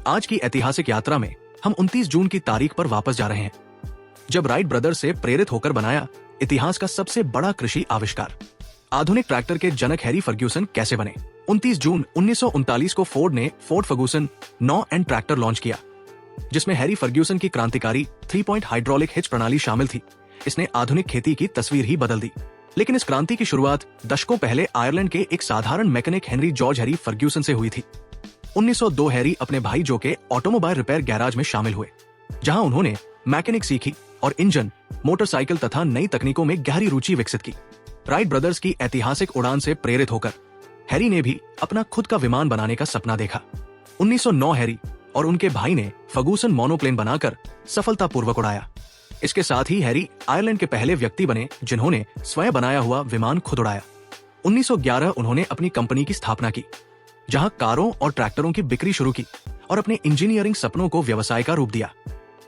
आज की ऐतिहासिक यात्रा में हम 29 जून की तारीख पर वापस जा रहे हैं, जब राइट ब्रदर्स से प्रेरित होकर बनाया इतिहास का सबसे बड़ा कृषि आविष्कार। आधुनिक ट्रैक्टर के जनक हैरी फर्ग्यूसन कैसे बने। 29 जून 1939 को फोर्ड ने Ford Ferguson 9 N tractor launch किया, जिसमें हैरी फर्ग्यूसन की क्रांतिकारी 3 पॉइंट हाइड्रोलिक हिच प्रणाली शामिल थी। इसने आधुनिक खेती की तस्वीर ही बदल दी। लेकिन इस क्रांति की शुरुआत दशकों पहले आयरलैंड के एक साधारण mechanic Henry George Harry Ferguson से हुई थी। 1902 हैरी अपने भाई जो के ऑटोमोबाइल रिपेयर गैराज में शामिल हुए, जहां उन्होंने मैकेनिक सीखी और इंजन, मोटरसाइकिल तथा नई तकनीकों में गहरी रुचि विकसित की। राइट ब्रदर्स की ऐतिहासिक उड़ान से प्रेरित होकर हैरी ने भी अपना खुद का विमान बनाने का सपना देखा। 1909 हैरी और उनके भाई ने फर्गूसन मोनोप्लेन बनाकर सफलतापूर्वक उड़ाया। इसके साथ ही हैरी आयरलैंड के पहले व्यक्ति बने जिन्होंने स्वयं बनाया हुआ विमान खुद उड़ाया। 1911 उन्होंने अपनी कंपनी की स्थापना की, जहां कारों और ट्रैक्टरों की बिक्री शुरू की और अपने इंजीनियरिंग सपनों को व्यवसाय का रूप दिया।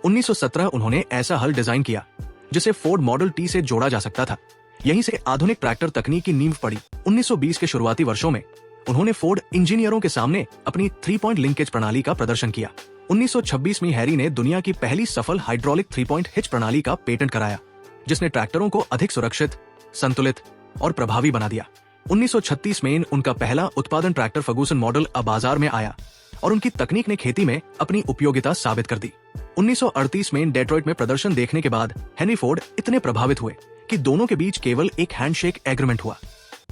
1917 उन्होंने ऐसा हल डिजाइन किया जिसे फोर्ड मॉडल टी से जोड़ा जा सकता था। यहीं से आधुनिक ट्रैक्टर तकनीक की नींव पड़ी। 1920 के शुरुआती वर्षों में उन्होंने फोर्ड इंजीनियरों के सामने अपनी 3 पॉइंट लिंकेज प्रणाली का प्रदर्शन किया। 1926 में हैरी ने दुनिया की पहली सफल हाइड्रोलिक 3 पॉइंट हिच प्रणाली का पेटेंट कराया, जिसने ट्रैक्टरों को अधिक सुरक्षित, संतुलित और प्रभावी बना दिया। 1936 में उनका पहला उत्पादन ट्रैक्टर फर्गूसन मॉडल अब बाजार में आया और उनकी तकनीक ने खेती में अपनी उपयोगिता साबित कर दी। 1938 में डेट्रॉइट में प्रदर्शन देखने के बाद हेनरी फोर्ड इतने प्रभावित हुए कि दोनों के बीच केवल एक हैंडशेक एग्रीमेंट हुआ,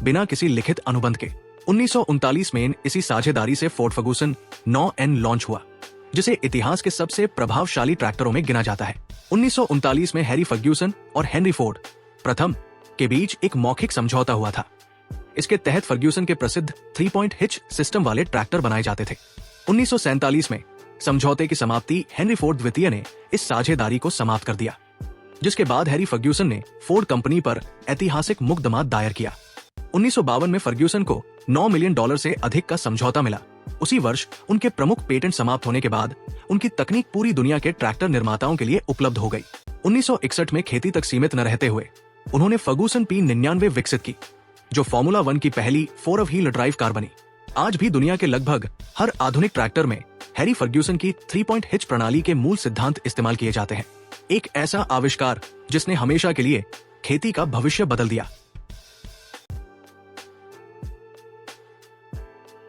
बिना किसी लिखित अनुबंध के। 1939 में इसी साझेदारी से फोर्ड फर्गूसन 9 एन लॉन्च हुआ, जिसे इतिहास के सबसे प्रभावशाली ट्रैक्टरों में गिना जाता है। 1939 में हैरी फर्ग्यूसन और हेनरी फोर्ड प्रथम के बीच एक मौखिक समझौता हुआ था। इसके तहत फर्ग्यूसन के प्रसिद्ध 3 पॉइंट हिच सिस्टम वाले ट्रैक्टर बनाए जाते थे। 1947 में समझौते की समाप्ति हेनरी फोर्ड द्वितीय ने इस साझेदारी को समाप्त कर दिया, जिसके बाद हैरी फर्ग्यूसन ने फोर्ड कंपनी पर ऐतिहासिक मुकदमा दायर किया। 1952 में फर्ग्यूसन को $9 मिलियन से अधिक का समझौता मिला। उसी वर्ष उनके प्रमुख पेटेंट समाप्त होने के बाद उनकी तकनीक पूरी दुनिया के ट्रैक्टर निर्माताओं के लिए उपलब्ध हो गई। 1961 में खेती तक सीमित न रहते हुए उन्होंने फर्गूसन P99 विकसित की, जो फॉर्मूला 1 की पहली 4 व्हील ड्राइव कार बनी। आज भी दुनिया के लगभग हर आधुनिक ट्रैक्टर में हैरी फर्ग्यूसन की 3 पॉइंट हिच प्रणाली के मूल सिद्धांत इस्तेमाल किए जाते हैं। एक ऐसा आविष्कार जिसने हमेशा के लिए खेती का भविष्य बदल दिया।